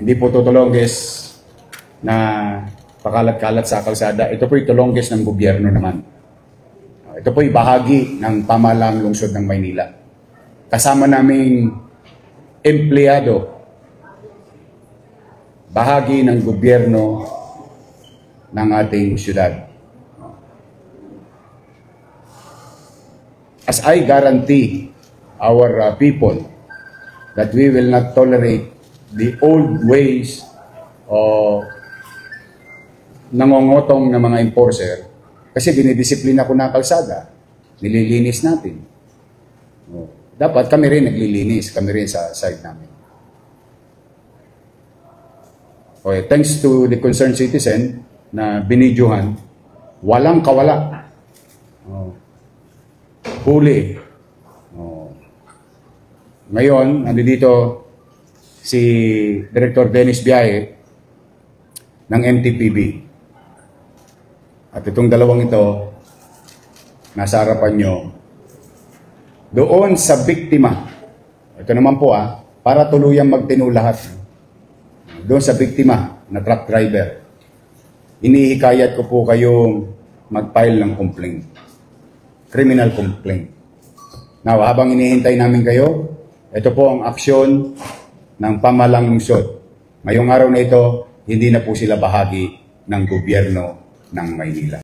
Hindi po ito tulongges na pakalat-kalat sa kalsada. Ito po ito tulongges ng gobyerno naman. Ito po bahagi ng pamahalaang lungsod ng Maynila. Kasama naming empleyado, bahagi ng gobyerno ng ating syudad. As I guarantee our people that we will not tolerate the old ways o nangongotong ng mga enforcer, kasi dinidisiplina ko na kalsada, nililinis natin. Dapat kami rin naglilinis, kami rin sa side namin. Okay, thanks to the concerned citizen na binidyohan, walang kawala. Huli. Ngayon, nandito si Director Dennis Biaye ng NTPB. At itong dalawang ito, nasa harapan nyo, doon sa biktima. Ito naman po para tuluyang magtino lahat. Doon sa biktima na truck driver, inihikayat ko po kayong mag-file ng complaint. Criminal complaint. Now, habang inihintay namin kayo, ito po ang aksyon ng pamahalang lungsod. Ngayong araw na ito, hindi na po sila bahagi ng gobyerno ng Maynila.